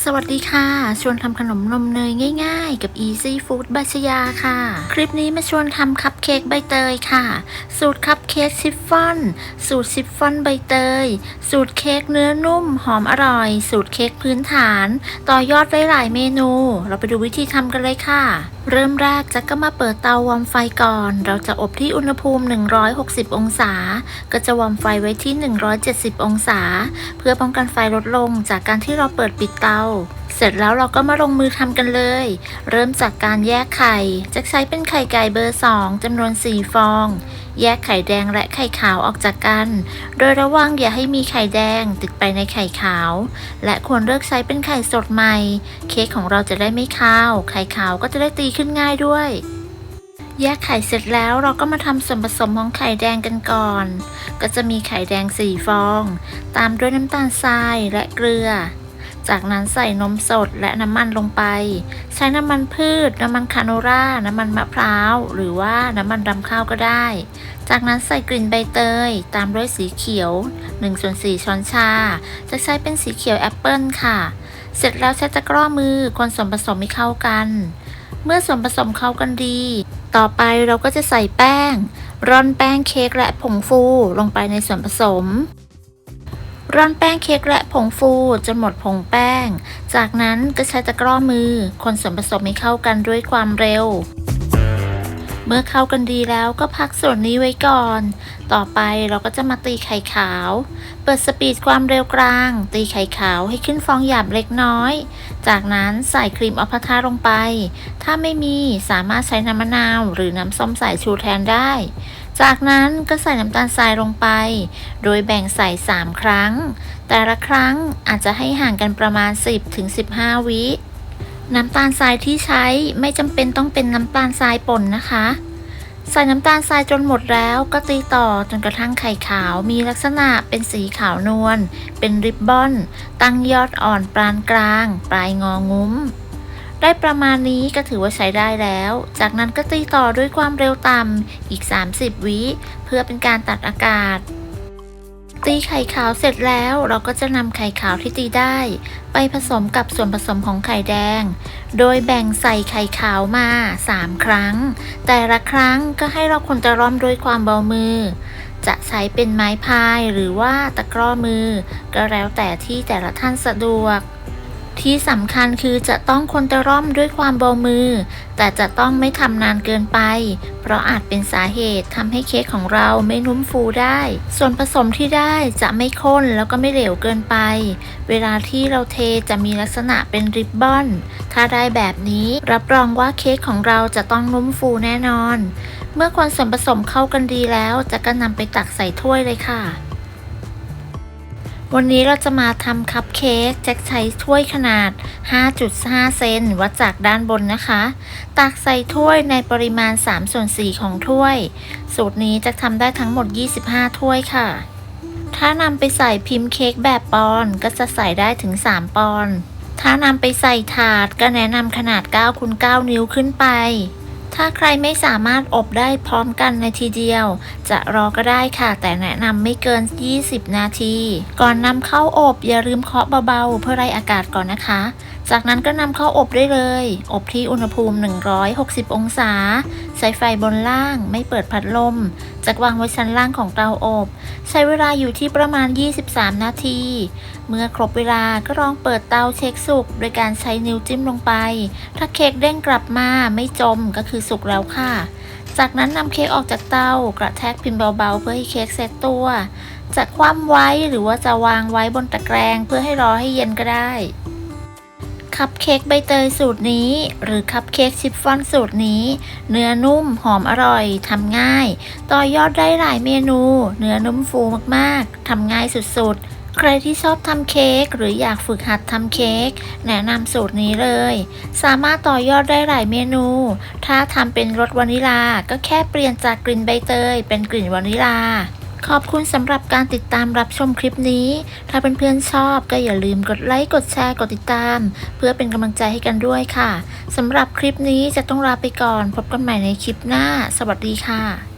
สวัสดีค่ะชวนทำขนมนมเนยง่ายๆกับ Easy Food บัชยาค่ะคลิปนี้มาชวนทำคัพเค้กใบเตยค่ะสูตรคัพเค้กชิฟฟ่อนสูตรชิฟฟ่อนใบเตยสูตรเค้กเนื้อนุ่มหอมอร่อยสูตรเค้กพื้นฐานต่อยอดได้หลายเมนูเราไปดูวิธีทำกันเลยค่ะเริ่มแรกจะก็มาเปิดเตาวอร์มไฟก่อนเราจะอบที่อุณหภูมิ160องศาก็จะวอร์มไฟไว้ที่170องศาเพื่อป้องกันไฟลดลงจากการที่เราเปิดปิดเตาเสร็จแล้วเราก็มาลงมือทำกันเลยเริ่มจากการแยกไข่จะใช้เป็นไข่ไก่เบอร์2จำนวน4ฟองแยกไข่แดงและไข่ขาวออกจากกันโดยระวังอย่าให้มีไข่แดงติดไปในไข่ขาวและควรเลือกใช้เป็นไข่สดใหม่เค้กของเราจะได้ไม่คาวไข่ขาวก็จะได้ตีขึ้นง่ายด้วยแยกไข่เสร็จแล้วเราก็มาทำส่วนผสมของไข่แดงกันก่อนก็จะมีไข่แดง4ฟองตามด้วยน้ำตาลทรายและเกลือจากนั้นใส่นมสดและน้ำมันลงไปใช้น้ำมันพืชน้ำมันคาโนราน้ำมันมะพร้าวหรือว่าน้ำมันรำข้าวก็ได้จากนั้นใส่กลิ่นใบเตยตามด้วยสีเขียว1/4 ช้อนชาจะใช้เป็นสีเขียวแอปเปิลค่ะเสร็จแล้วใช้ตะกร้อมือคนส่วนผสมให้เข้ากันเมื่อส่วนผสมเข้ากันดีต่อไปเราก็จะใส่แป้งร่อนแป้งเค้กและผงฟูลงไปในส่วนผสมร่อนแป้งเค้กและผงฟูจนหมดผงแป้งจากนั้นก็ใช้ตะกร้อมือคนส่วนผสมให้เข้ากันด้วยความเร็วเมื่อเข้ากันดีแล้วก็พักส่วนนี้ไว้ก่อนต่อไปเราก็จะมาตีไข่ขาวเปิดสปีดความเร็วกลางตีไข่ขาวให้ขึ้นฟองหยาบเล็กน้อยจากนั้นใส่ครีมอัลพาทาลงไปถ้าไม่มีสามารถใช้น้ำมะนาวหรือน้ำส้มสายชูแทนได้จากนั้นก็ใส่น้ำตาลทรายลงไปโดยแบ่งใส่3ครั้งแต่ละครั้งอาจจะให้ห่างกันประมาณ 10-15 วิน้ำตาลทรายที่ใช้ไม่จำเป็นต้องเป็นน้ำตาลทรายป่นนะคะใส่น้ำตาลทรายจนหมดแล้วก็ตีต่อจนกระทั่งไข่ขาวมีลักษณะเป็นสีขาวนวลเป็นริบบอนตั้งยอดอ่อนปานกลางปลายงองุ้มได้ประมาณนี้ก็ถือว่าใช้ได้แล้วจากนั้นก็ตีต่อด้วยความเร็วต่ำอีก30วิเพื่อเป็นการตัดอากาศตีไข่ขาวเสร็จแล้วเราก็จะนำไข่ขาวที่ตีได้ไปผสมกับส่วนผสมของไข่แดงโดยแบ่งใส่ไข่ขาวมา3ครั้งแต่ละครั้งก็ให้เราคนตะร่อมด้วยความเบามือจะใช้เป็นไม้พายหรือว่าตะกร้อมือก็แล้วแต่ที่แต่ละท่านสะดวกที่สำคัญคือจะต้องคนตะร่อมด้วยความเบามือแต่จะต้องไม่ทำนานเกินไปเพราะอาจเป็นสาเหตุทำให้เค้กของเราไม่นุ่มฟูได้ส่วนผสมที่ได้จะไม่ข้นแล้วก็ไม่เหลวเกินไปเวลาที่เราเทจะมีลักษณะเป็นริบบอนถ้าได้แบบนี้รับรองว่าเค้กของเราจะต้องนุ่มฟูแน่นอนเมื่อคนส่วนผสมเข้ากันดีแล้วจะก็นำไปตักใส่ถ้วยเลยค่ะวันนี้เราจะมาทำคัพเค้กแจ็คใช้ถ้วยขนาด 5.5 เซนวัดจากด้านบนนะคะตักใส่ถ้วยในปริมาณ3/4ของถ้วยสูตรนี้จะทำได้ทั้งหมด25ถ้วยค่ะถ้านำไปใส่พิมพ์เค้กแบบปอนด์ก็จะใส่ได้ถึง3ปอนด์ถ้านำไปใส่ถาดก็แนะนำขนาด 9x9 นิ้วขึ้นไปถ้าใครไม่สามารถอบได้พร้อมกันในทีเดียวจะรอก็ได้ค่ะแต่แนะนำไม่เกิน20นาทีก่อนนำเข้าอบอย่าลืมเคาะเบาๆเพื่อไล่อากาศก่อนนะคะจากนั้นก็นำเข้าอบได้เลยอบที่อุณหภูมิ160องศาใช้ไฟบนล่างไม่เปิดพัดลมจะวางไว้ชั้นล่างของเตาอบใช้เวลาอยู่ที่ประมาณ23นาทีเมื่อครบเวลาก็ลองเปิดเตาเช็คสุกโดยการใช้นิ้วจิ้มลงไปถ้าเค้กเด้งกลับมาไม่จมก็คือสุกแล้วค่ะจากนั้นนำเค้กออกจากเตากระแทกพิมพ์เบาๆเพื่อให้เค้กเซตตัวจะคว่ำไว้หรือว่าจะวางไว้บนตะแกรงเพื่อให้รอให้เย็นก็ได้คัพเค้กใบเตยสูตรนี้หรือคัพเค้กชิฟฟ่อนสูตรนี้เนื้อนุ่มหอมอร่อยทำง่ายต่อยอดได้หลายเมนูเนื้อนุ่มฟูมากๆทำง่ายสุดๆใครที่ชอบทำเค้กหรืออยากฝึกหัดทำเค้กแนะนำสูตรนี้เลยสามารถต่อยอดได้หลายเมนูถ้าทำเป็นรสวานิลาก็แค่เปลี่ยนจากกลิ่นใบเตยเป็นกลิ่นวานิลาขอบคุณสำหรับการติดตามรับชมคลิปนี้ถ้าเพื่อนๆชอบก็อย่าลืมกดไลค์กดแชร์กดติดตามเพื่อเป็นกำลังใจให้กันด้วยค่ะสำหรับคลิปนี้จะต้องลาไปก่อนพบกันใหม่ในคลิปหน้าสวัสดีค่ะ